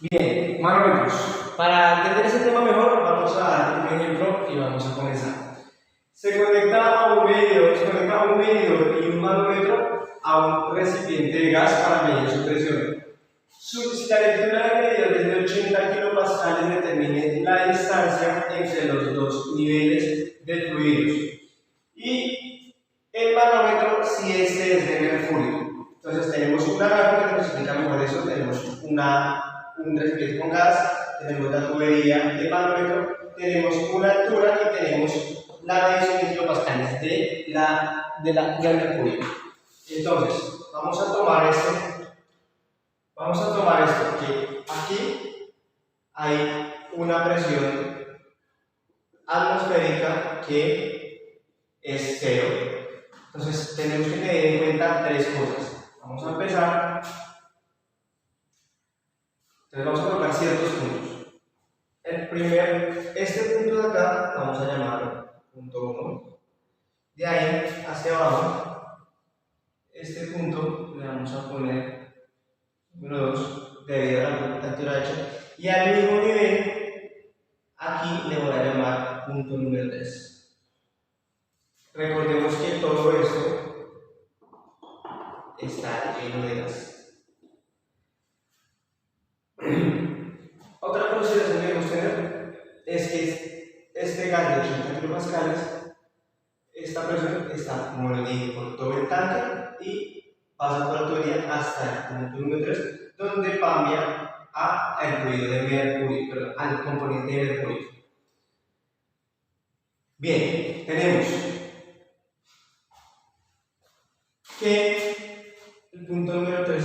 Bien, manómetros. Para entender ese tema mejor, vamos a dar un ejemplo y vamos a comenzar. Se conecta un medidor y un manómetro a un recipiente de gas para medir su presión. Si la lectura del medidor es de 80 kilopascales, determine la distancia entre los dos niveles de fluidos. Y el manómetro, si este es de mercurio. Entonces tenemos una gráfica que nos explica mejor eso. Tenemos un recipiente con gas, tenemos la tubería del manómetro, tenemos una altura y tenemos la medición de kilopascales del mercurio. Entonces, vamos a tomar esto, que aquí hay una presión atmosférica que es 0. Entonces, tenemos que tener en cuenta tres cosas. Vamos a empezar. Entonces, vamos a colocar ciertos puntos. Este punto de acá, vamos a llamarlo punto 1. De ahí hacia abajo, este punto le vamos a poner número 2 debido a la altura hecha. Y al mismo nivel, aquí le voy a llamar punto número 3. Recordemos que todo esto está lleno de gas. Otra consideración que debemos tener es que este gas de 80 kilopascales, esta presión está, como lo dije, por todo el tanque y pasa por la tubería hasta el punto número 3, donde cambia al fluido de mercurio, perdón, al componente de mercurio. Bien, tenemos que el punto número 3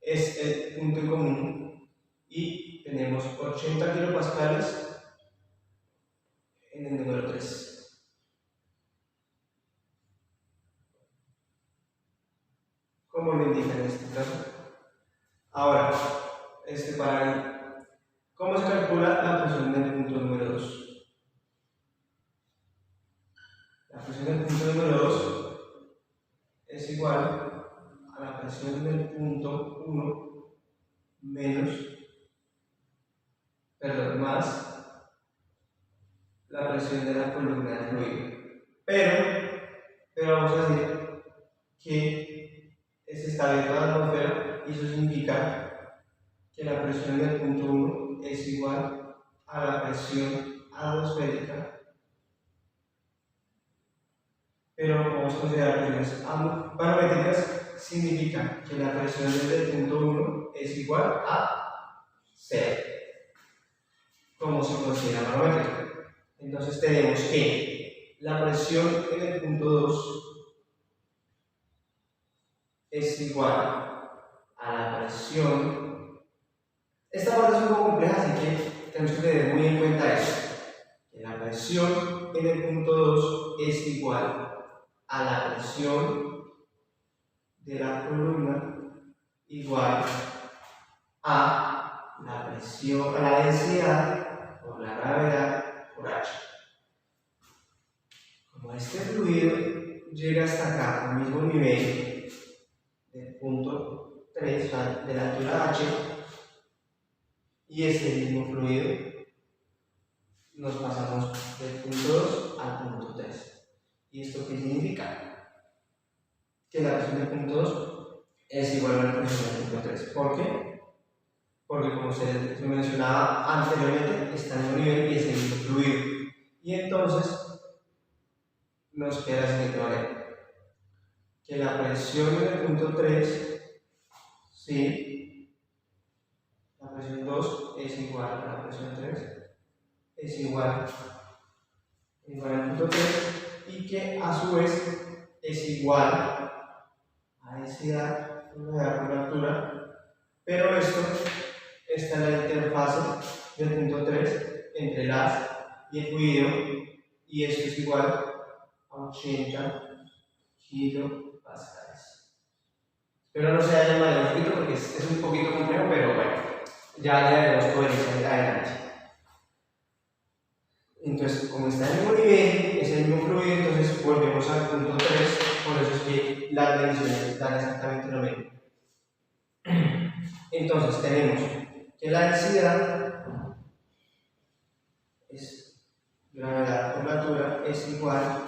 es el punto en común y tenemos 80 kilopascales en el número 3. Como lo indica en este caso. Ahora, ¿cómo se calcula la presión del punto número 2? La presión del punto número 2 es igual a la presión del punto 1 más la presión de la columna de fluido. Pero vamos a decir que se está dentro de la atmósfera y eso significa que la presión del punto 1 es igual a la presión atmosférica, pero vamos a considerar presiones barométricas, significa que la presión desde el punto 1 es igual a 0, como se considera barométrica. Entonces tenemos que la presión en el punto 2 es igual a la presión. Esta parte es un poco compleja, así que tenemos que tener muy en cuenta eso. Que la presión en el punto 2 es igual a la presión de la columna igual a la presión, a la densidad por la gravedad por H. Como este fluido llega hasta acá al mismo nivel del punto 3, de la altura H, y este mismo fluido nos pasamos del punto 2 al punto 3. ¿Y esto qué significa? Que la presión del punto 2 es igual a la presión del punto 3. ¿Por qué? Porque como se mencionaba anteriormente, está en un nivel y es el mismo fluido. Y entonces nos queda la siguiente manera. Que la presión en el punto 3, ¿sí? La presión 2 es igual a la presión 3, es igual al punto 3, y que a su vez es igual a densidad por la altura, pero esto está en la interfase del punto 3 entre el gas y el fluido, y esto es igual a 80 kilopascales. Espero no se haya mal un poquito porque es un poquito complejo, pero bueno, ya veremos poder ir adelante. Entonces, como está en el mismo nivel, es el mismo fluido, entonces volvemos al punto 3, por eso es que las mediciones dan exactamente lo mismo. Entonces tenemos que la densidad es gravedad por la altura es igual a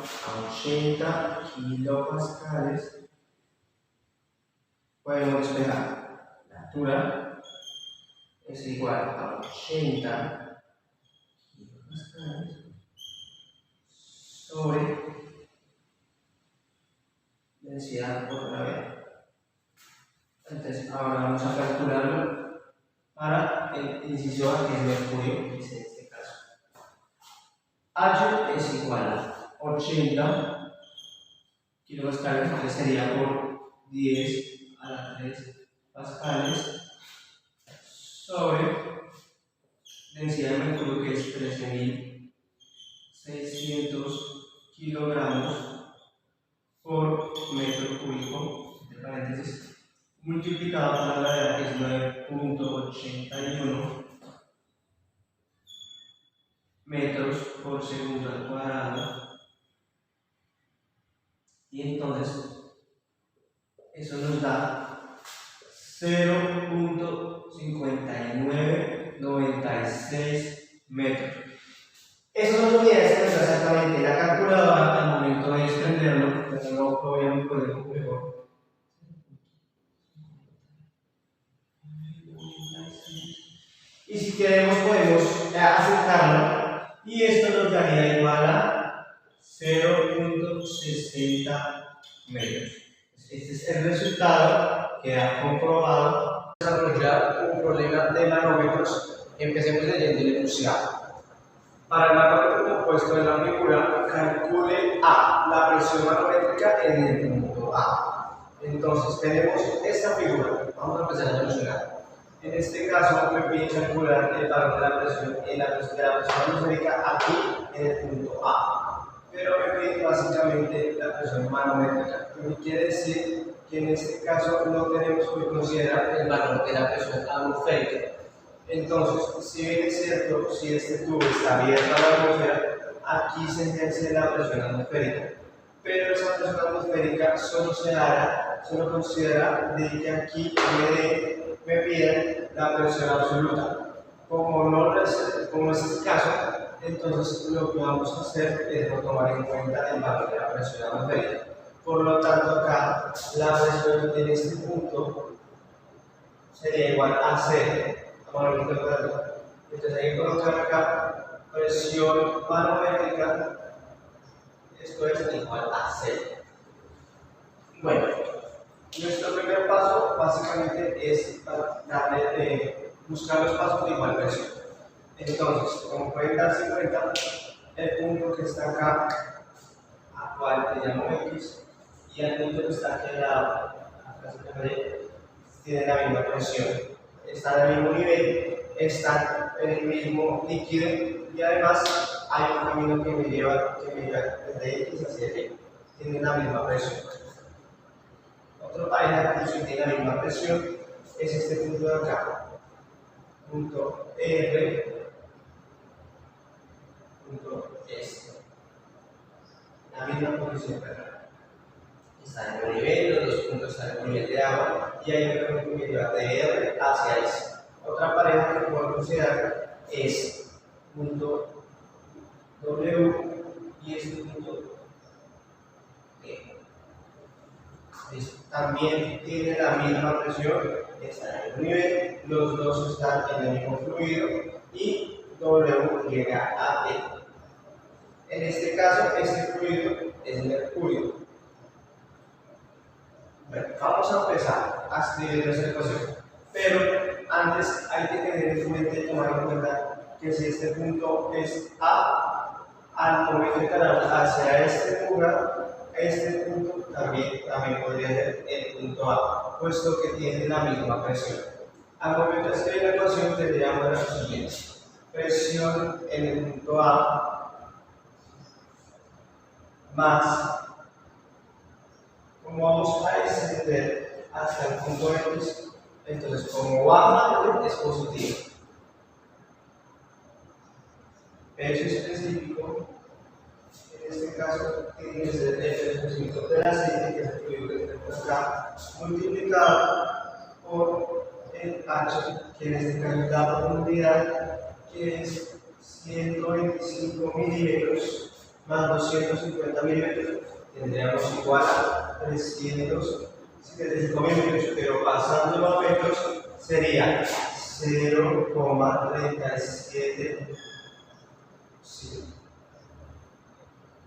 80 kilopascales. Podemos despejar la altura es igual a 80 kilopascales sobre densidad por gravedad. Entonces ahora vamos a calcularlo para el inciso A, que es mercurio, que es en este caso. H es igual a 80 kilopascales, que sería por 10 a la 3 pascales, sobre densidad de mercurio, que es 13.600 kilogramos por metro cúbico, entre paréntesis, multiplicado por la gravedad, que es 9.81 metros por segundo al cuadrado. Y entonces eso nos da 0.5996 metros. Eso nos olvida exactamente la calculadora al momento de extenderlo, pero no lo voy a poner mejor. Y si queremos podemos acercarlo, y esto nos daría igual a 0.60 metros. Este es el resultado que ha comprobado. Desarrollar un problema de manómetros. Empecemos leyendo el enunciado. Para el manómetro compuesto en la figura, calcule A, la presión manométrica en el punto A. Entonces tenemos esta figura. Vamos a empezar a solucionar. En este caso me pide calcular el valor de la presión atmosférica aquí en el punto A. Pero me pide básicamente la presión manométrica, lo que quiere decir que en este caso no tenemos que considerar el valor de la presión atmosférica. Entonces, si bien es cierto, si este tubo está abierto a la atmósfera, aquí se ejerce la presión atmosférica. Pero esa presión atmosférica solo considera de que aquí me piden la presión absoluta. Como es el caso, entonces lo que vamos a hacer es no tomar en cuenta el valor de la presión atmosférica. Por lo tanto, acá la presión en este punto sería igual a 0. Entonces hay que colocar acá presión manométrica, esto es igual a 0. Bueno, nuestro primer paso básicamente es buscar los pasos de igual presión. Entonces, como pueden darse cuenta, el punto que está acá, actual, le llamo X, y el punto que está aquí al lado, acá se llama Y, tiene la misma presión. Están al mismo nivel, están en el mismo líquido, y además hay un camino que me lleva desde X hacia Y. Tienen la misma presión. Otro pareja que tiene la misma presión es este punto de acá, punto R, punto S. La misma posición acá. Está en el nivel, los dos puntos están en el nivel de agua, y hay otro punto que lleva de R hacia S. Otra pareja que puedo considerar es punto W y este punto E. También tiene la misma presión, está en el nivel, los dos están en el mismo fluido y W llega a T. En este caso, este fluido es mercurio. Bueno, vamos a empezar a escribir nuestra ecuación, pero antes hay que tener en mente y tomar en cuenta que si este punto es A, al momento de cargar hacia este lugar, este punto también podría ser el punto A, puesto que tiene la misma presión. Al momento de escribir la ecuación tendríamos la siguiente: presión en el punto A más, como vamos a descender hasta el punto X, entonces como baja es positivo. Peso específico, en este caso, tiene que ser el peso específico del aceite, que es el fluido que tenemos acá, multiplicado por el H, que en este caso es la profundidad, que es 125 milímetros más 250 milímetros, tendríamos igual a 375 milímetros, pero pasándolo a metros sería 0,37.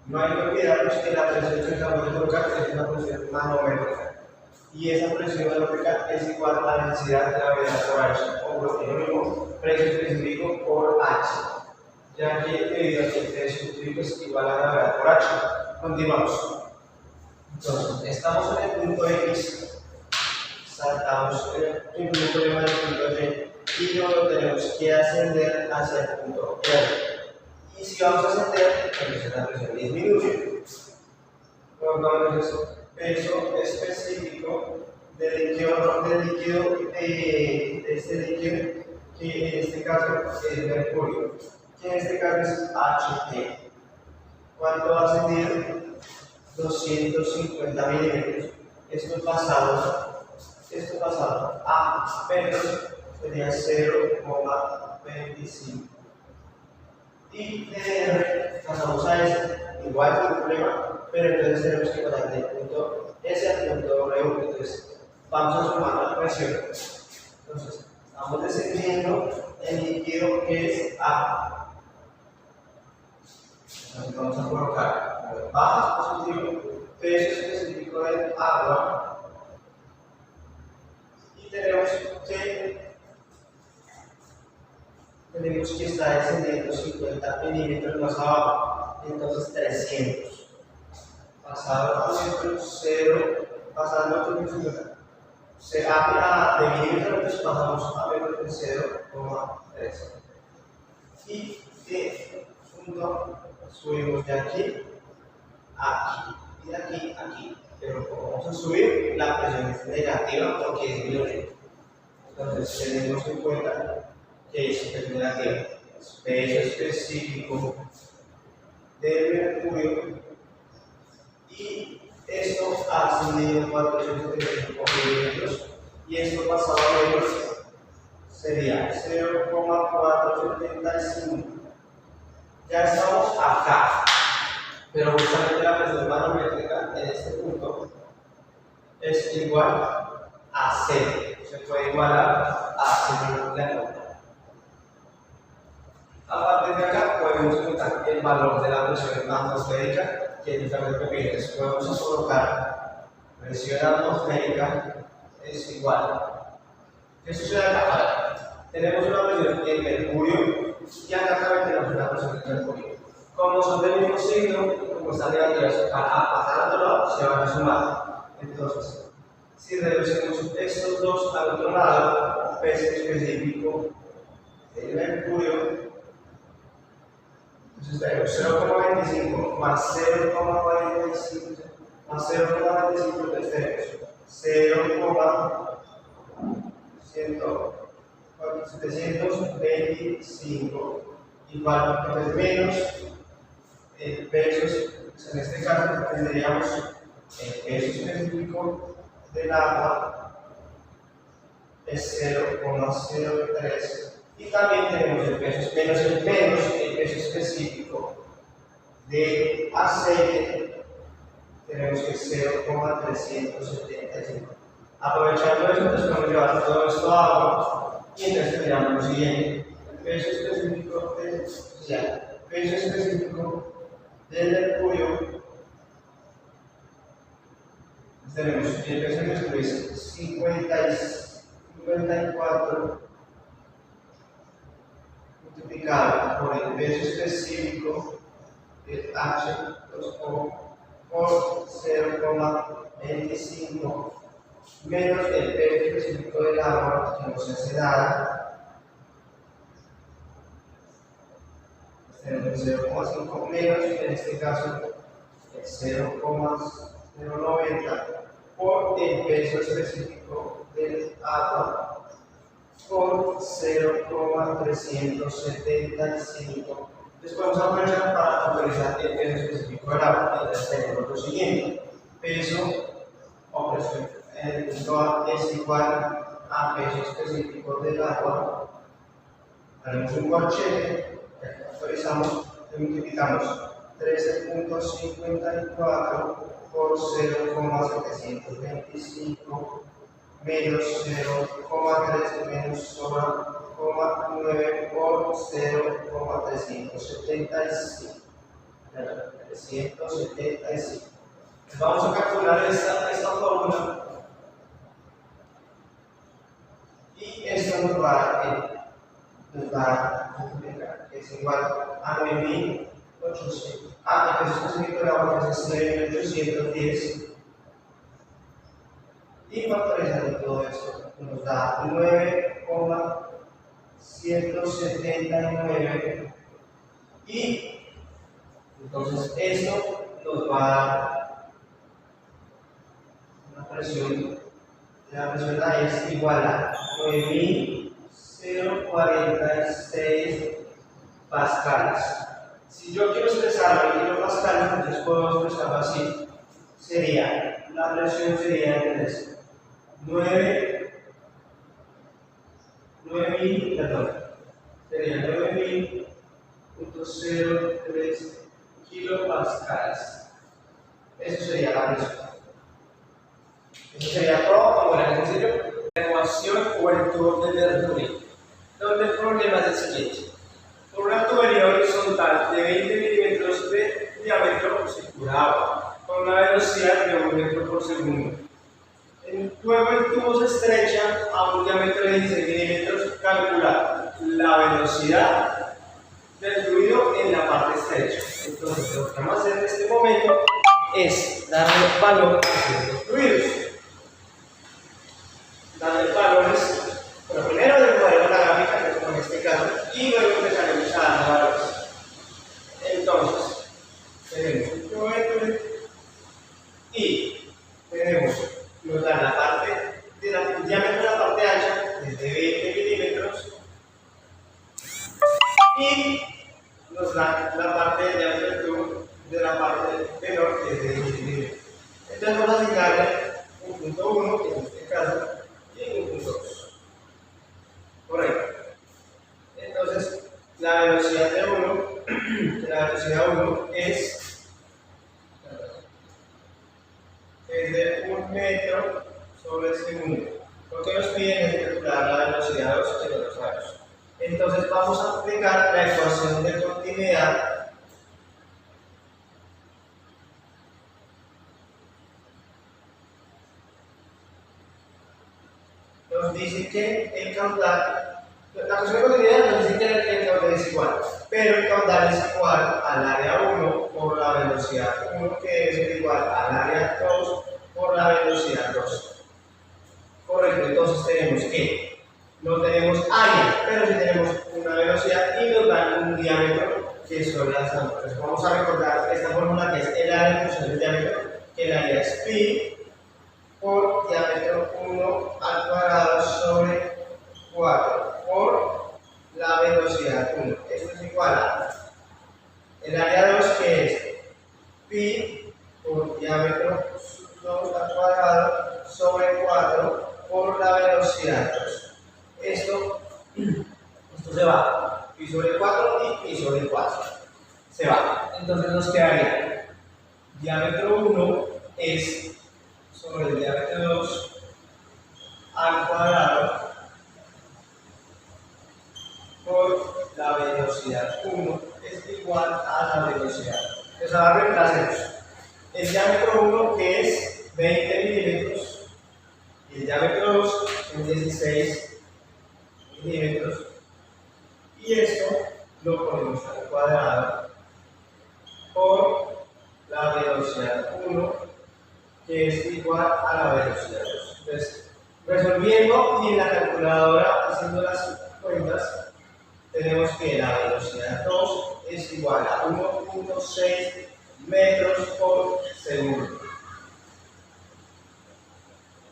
No hay que olvidarnos que la presión que acabamos de colocar es una presión manométrica. Y esa presión manométrica es igual a la densidad de gravedad por H, o lo que llamamos precio específico por H, ya que debido a que el precio específico es igual a la gravedad por H. Continuamos. Entonces, estamos en el punto X, saltamos el primer problema del punto Y y luego tenemos que ascender hacia el punto R. Y si vamos a ascender, entonces la presión disminuye. Entonces, peso específico del líquido, de este líquido, que en este caso es mercurio, que en este caso es HT. ¿Cuánto ha ascendido? 250 milímetros. Esto pasado a metros sería 0,25. Y de R pasamos a S, igual sin problema, pero entonces tenemos que pasar del punto S al punto W. Entonces vamos a sumar la presión. Entonces estamos descendiendo el líquido que es A. Entonces vamos a colocar bajo positivo, peso específico del agua, y tenemos que está descendiendo 50 milímetros más abajo, entonces 300. Pasado a metros 0, pasando a metros se habla de milímetros, entonces pasamos a metros de 0,3. Y de punto subimos de aquí a aquí y de aquí a aquí. Pero como vamos a subir, la presión es negativa porque es disminuye. Entonces tenemos en cuenta que es negativa. Peso específico del mercurio, y esto ha ascendido 475 milímetros, y esto pasado a metros sería 0,475. Ya estamos acá, pero justamente la presión manométrica en este punto es igual a 0. Se puede igualar a 0 la nota. A partir de acá podemos encontrar el valor de la presión atmosférica, que es diferente que vienes. Podemos colocar presión atmosférica es igual. ¿Qué sucede acá? Tenemos una presión de mercurio y acá también tenemos una presión de mercurio. Como son del mismo signo, como están negativas acá al otro lado, se van a sumar. Entonces, si reducimos estos dos al otro lado, peso específico del mercurio, entonces tenemos 0,25 más 0,45 más 0,25, entonces tenemos 0,725 igual, entonces menos el peso, en este caso tendríamos el peso específico del agua es 0,03. Y también tenemos el peso específico de aceite, tenemos que es 0,375. Aprovechando eso, entonces podemos llevar todo esto a agua, y entonces tendríamos lo siguiente: el peso específico del mercurio, tenemos el peso mercurio es 54 multiplicado por el peso específico del H2O por 0,25 menos el peso específico del agua, que nos hace dar tenemos 0,5 menos, en este caso el 0,090 por el peso específico del agua por 0,375. Entonces podemos aprovechar para autorizar el peso específico del agua. Entonces tenemos lo siguiente: peso o presión en el punto A es igual a peso específico del agua, haremos un corchete, actualizamos y multiplicamos 13.54 por 0,725 menos 0,3 menos 0,9 por 0,375. 375. Vamos a calcular esta fórmula y esto nos va a multiplicar, que es igual a 9.800. Entonces específico de agua que es 9.810 y factorizando todo esto nos da 9,179 y entonces esto nos va a dar una presión. La presión ahí es igual a 9.046 pascales. Si yo quiero expresarlo en kilopascales, entonces puedo expresarlo así. Sería, la presión sería entonces 9.003 kilopascales. Eso sería la presión. Eso sería todo, como era sencillo. La ecuación o el tubo de Bernoulli, donde el problema es el siguiente. Por una tubería horizontal de 20 milímetros de diámetro circula agua, con una velocidad de 1 metro por segundo. Luego el tubo se estrecha a un diámetro de 16 milímetros. Calcula la velocidad del fluido en la parte estrecha. Entonces, lo que vamos a hacer en este momento es darle valor a ciertos fluidos. Darle valores, pero primero dibujaremos la gráfica, que es como en este caso, y luego empezaremos a dar valores. Entonces, tenemos un kilómetro y tenemos, nos da la parte de el diámetro de la parte ancha desde 20 milímetros y nos da la parte del diámetro del tubo de la parte menor desde 20 milímetros. Entonces vamos a asignarle un punto 1, que en este caso, y un punto 2. Correcto. Entonces, la velocidad de 1 es de 1 metro sobre segundo. Lo que nos piden es calcular la velocidad de 2 que no lo sabemos. Entonces, vamos a aplicar la ecuación de continuidad. Nos dice que el caudal, la ecuación de continuidad nos dice que el caudal es igual, pero el caudal es igual al área 1 por la velocidad 1, que debe ser igual al área 2 por la velocidad 2. Correcto, entonces tenemos que no tenemos área, pero sí tenemos una velocidad y nos dan un diámetro que son las alturas. Vamos a recordar esta fórmula que es el área en función del diámetro, que el área es pi por diámetro 1 al cuadrado sobre 4 por la velocidad 1. Esto es igual a el área 2, que es pi por diámetro 2 al cuadrado sobre 4 por la velocidad 2. Esto se va. Pi sobre 4 y pi sobre 4. Se va. Entonces nos quedaría diámetro 1 es sobre el diámetro 2 al cuadrado por la velocidad 1 es igual a la velocidad. Entonces ahora reemplacemos el diámetro 1, que es 20 milímetros, y el diámetro 2 es 16 milímetros, y esto lo ponemos al cuadrado por la velocidad 1, que es igual a la velocidad 2. Entonces, resolviendo y en la calculadora haciendo las cuentas, tenemos que la velocidad 2 es igual a 1.6 metros por segundo.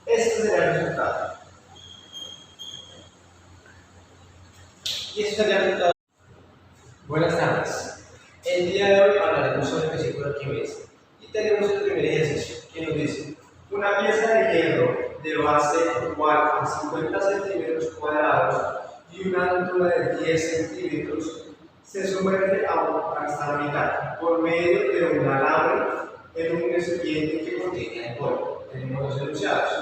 Este sería el resultado. Y este sería el resultado. Buenas tardes. El día de hoy hablaremos sobre vesícula química. Y tenemos el primer ejercicio que nos dice: una pieza de hierro de base igual a 50 centímetros cuadrados y una altura de 10 centímetros, se sumerge hasta la mitad por medio de un alambre en un recipiente que contiene alcohol. Tenemos dos enunciados.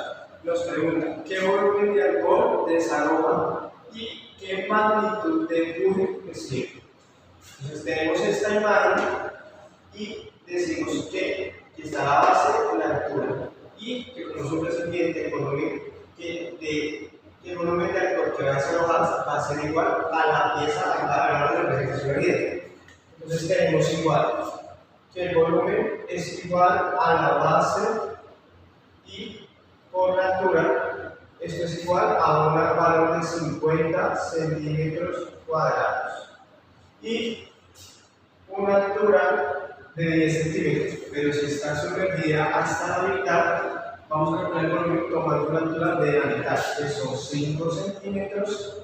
Nos preguntan qué volumen de alcohol desaloja y qué magnitud de empuje recibe. Entonces tenemos esta imagen y decimos que está la base en la altura y que como es un recipiente el volumen de alcohol que va a desalojar va a ser igual a la pieza a la representación de. Entonces tenemos igual que el volumen es igual a la base y por la altura, esto es igual a un valor de 50 centímetros cuadrados y una altura de 10 centímetros, pero si está sumergida hasta la mitad, vamos a calcular el volumen tomando una altura de la mitad, que son 5 centímetros.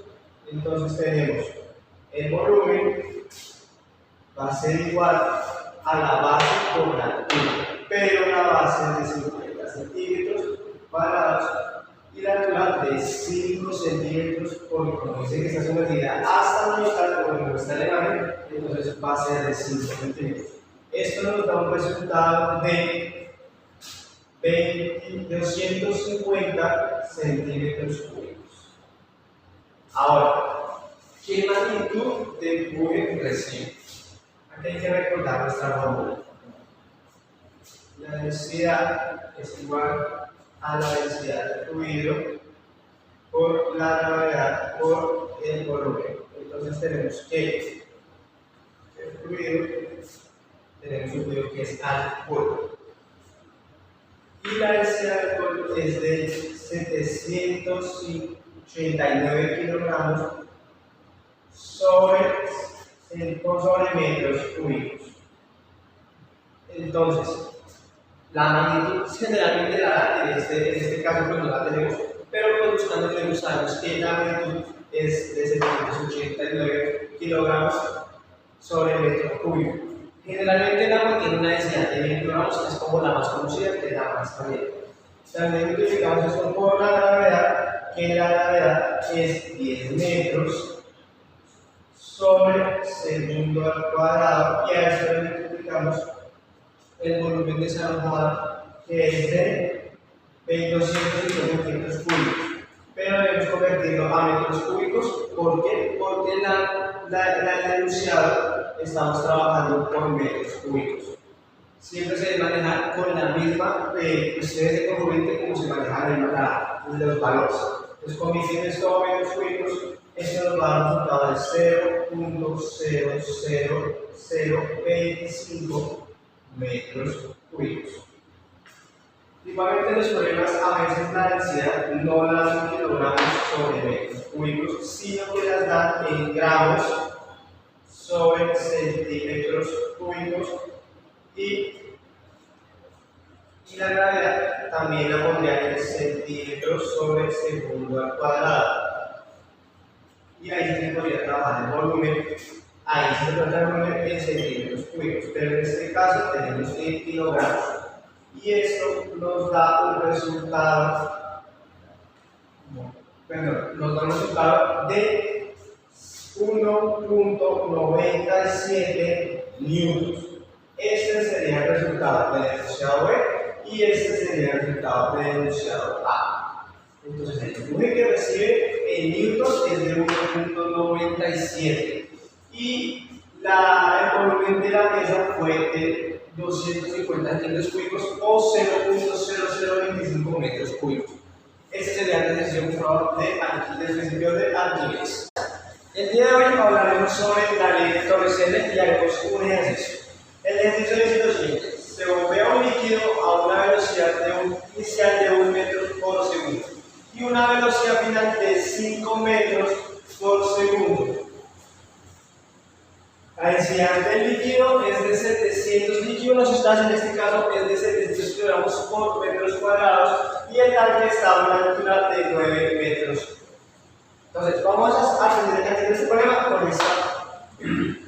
Entonces tenemos el volumen va a ser igual a la base por la altura, pero la base es de 50 centímetros cuadrados y la altura de 5 centímetros, porque como dice que está sumergida hasta la mitad, como no está en la imagen, entonces va a ser de 5 centímetros. Esto nos da un resultado de 250 centímetros cúbicos. Ahora, ¿qué magnitud de empuje recibe? Aquí hay que recordar nuestra fórmula. La densidad es igual a la densidad del fluido por la gravedad por el volumen. Entonces tenemos que el fluido, tenemos un fluido que es alcohol. Y la densidad del alcohol es de 789 kilogramos sobre metros cúbicos. Entonces, la magnitud generalmente la da, en este caso pues no la tenemos, pero pues buscando que sabemos que la magnitud es de 789 kilogramos sobre metro cúbico. Generalmente el agua tiene una densidad de 20 kilogramos, que es como la más conocida, que es la más caliente. También multiplicamos esto por la gravedad, que la gravedad es 10 metros sobre segundo al cuadrado, y a eso le multiplicamos el volumen desalojado, que es de 250 metros cúbicos. Pero debemos convertirlo a metros cúbicos. ¿Por qué? Porque el enunciado estamos trabajando con metros cúbicos. Siempre se debe manejar con la misma cuestiones de congruente como se manejan los valores. Entonces, convirtiendo esto a metros cúbicos, esto nos va a dar un resultado de 0.00025 metros cúbicos. Igualmente los problemas a veces la densidad no la dan en kilogramos sobre metros cúbicos, sino que las dan en gramos sobre centímetros cúbicos y la gravedad también la pondrían en centímetros sobre segundo al cuadrado. Y ahí se podría trabajar el volumen, ahí se trata el volumen en centímetros cúbicos, pero en este caso tenemos en kilogramos. Y esto nos da un resultado, de 1.97 newtons. Este sería el resultado del enunciado B y este sería el resultado del enunciado A. Entonces, el empuje que recibe en newtons es de 1.97 y el volumen de la mesa fue de 250 centímetros cúbicos o 0.0025 metros cúbicos. Este sería el ejercicio comprobado del principio de Arquímedes. El día de hoy hablaremos sobre la ley de Torres-L y haremos un ejercicio. El ejercicio dice lo siguiente: se bombea un líquido a una velocidad inicial de 1 metro por segundo y una velocidad final de 5 metros por segundo. La densidad del líquido es de 700 líquidos en sustancia, en este caso es de 700 kilogramos por metros cuadrados y el tanque está a una altura de 9 metros. Entonces, vamos a entender este problema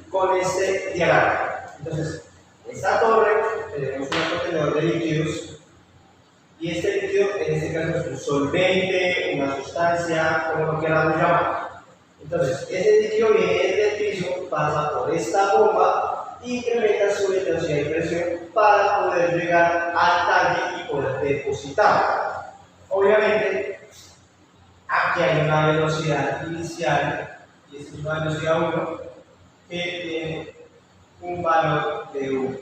con este diagrama. Entonces, esta torre tenemos un contenedor de líquidos y este líquido en este caso es un sólido. agua. Entonces, ese líquido viene desde el piso, pasa por esta bomba y incrementa su velocidad y presión para poder llegar al tanque y poder depositar. Obviamente, aquí hay una velocidad inicial, y esta es una velocidad 1, que tiene un valor de 1.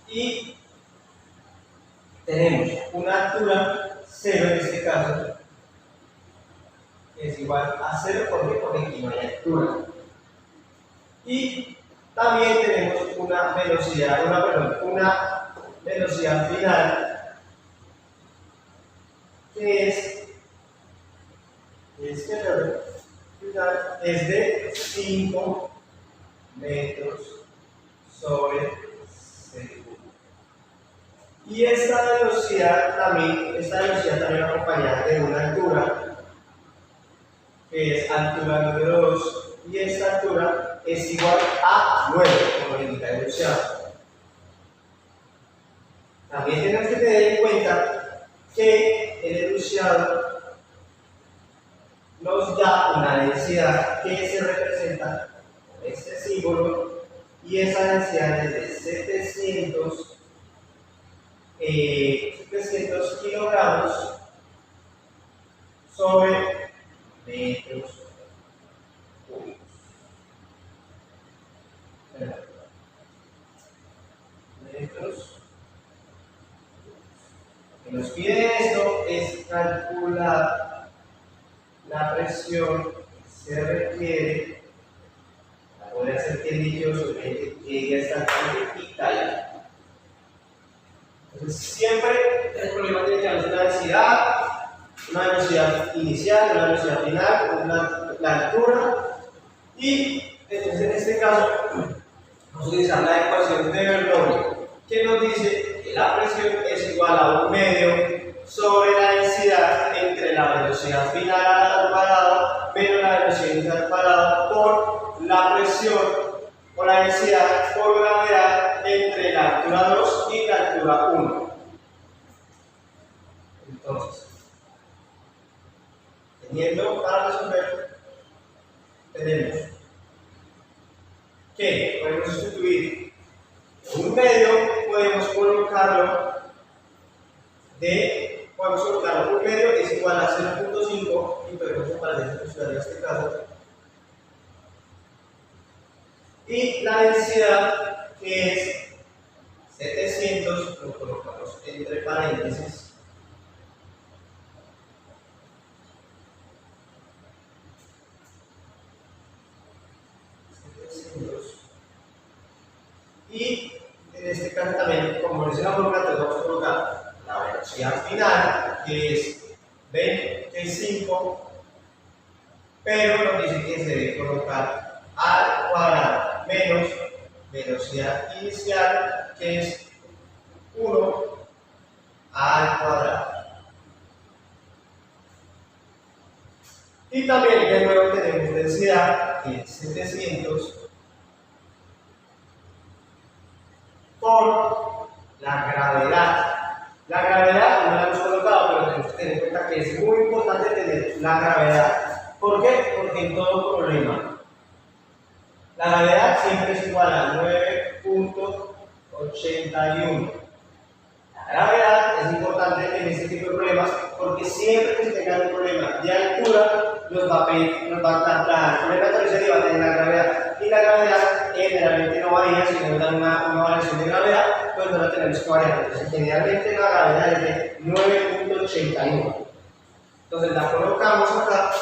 Y tenemos una altura 0 en este caso, que es igual a 0 porque aquí no hay altura. Y también tenemos una velocidad final que es de 5 metros sobre segundo. Y esta velocidad también acompañada de una altura, que es altura número 2, y esta altura es igual a 9, como lo indica el enunciado. También tenemos que tener en cuenta que el enunciado nos da una densidad que se representa con este símbolo, y esa densidad es de 700 kilogramos sobre metros cúbicos. Lo que nos pide esto es calcular la presión que se requiere para poder hacer que el líquido solvente llegue hasta el tanque y caiga. Entonces, siempre el problema tiene que haber una velocidad inicial, una velocidad final, la altura, y entonces en este caso vamos a utilizar la ecuación de Bernoulli, que nos dice que la presión es igual a 1/2 sobre la densidad entre la velocidad final al cuadrado menos la velocidad inicial al cuadrado por la presión o la densidad por gravedad entre la altura 2 y la altura 1. Entonces, teniendo para resolver, tenemos que podemos sustituir un medio, podemos colocarlo un medio es igual a 0.5 y podemos separar en este caso. Y la densidad, que es 700, lo colocamos entre paréntesis. Y en este caso también, como dice la fórmula, tenemos que colocar la velocidad final, que es 25, pero nos dice que se debe colocar al cuadrado menos velocidad inicial, que es 1 al cuadrado. Y también de nuevo tenemos densidad, que es 700 por la gravedad. La gravedad no la hemos colocado, pero tenemos que tener en cuenta que es muy importante tener la gravedad. ¿Por qué? Porque en todo problema la gravedad siempre es igual a 9.81. La gravedad es importante en este tipo de problemas porque siempre que se tenga un problema de altura nos va a dar el problema de va a tener la gravedad, y la gravedad generalmente no varía. Si nos dan una variación de gravedad, pues no la tenemos que variar. Entonces generalmente la gravedad es de 9.81. Entonces la colocamos acá,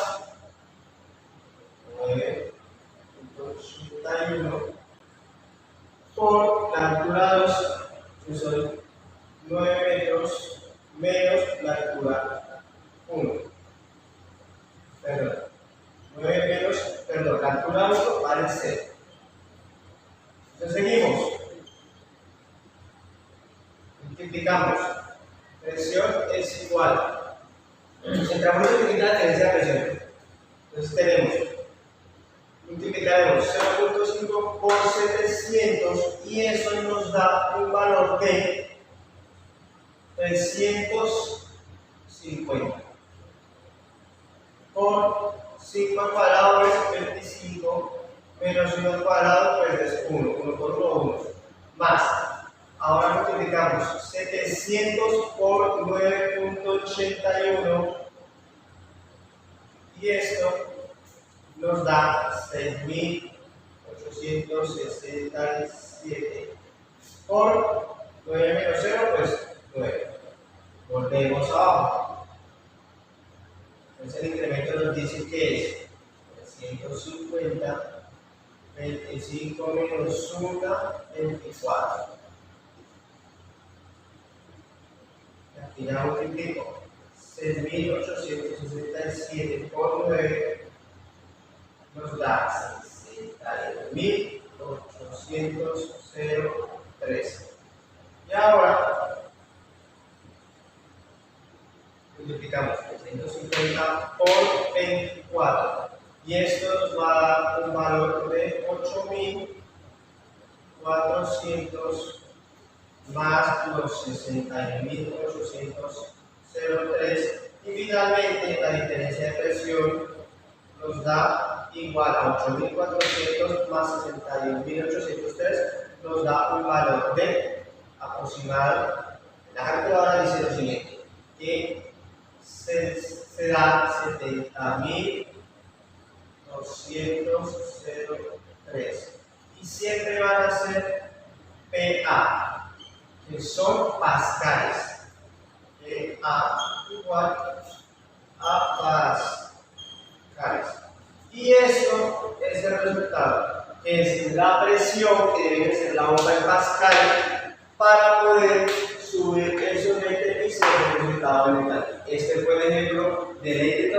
9.81 por la altura 2, que son 9 metros menos la altura 1. La altura 1 vale 0. Entonces seguimos. Multiplicamos. Presión es igual. Entramos en multiplicar la diferencia de presión. Entonces multiplicaremos 0.5 por 700 y eso nos da un valor de 350. por 5 al cuadrado es 25, menos 1 al cuadrado pues es 1, 1 por 1, 1, más. Ahora multiplicamos 700 por 9.81 y esto nos da 6.867 por 9 menos 0, pues 9. Volvemos abajo. Entonces el incremento nos dice que es 350, 25 menos 1, 24. Aquí ya multiplico 6.867 por 9 nos da 62.803. Y ahora multiplicamos 350 por 24 y esto nos va a dar un valor de 8.400 más los 61.803 y finalmente la diferencia de presión nos da igual a 8.400 más 61.803 nos da un valor de aproximado. La calculadora dice lo siguiente, que se da 70.203 y siempre van a ser PA, que son pascales. PA igual a pascales. Y esto es el resultado, que es la presión que debe ser la bomba en pascal para poder subir el soporte y ser el resultado mental. Este fue el ejemplo de ley de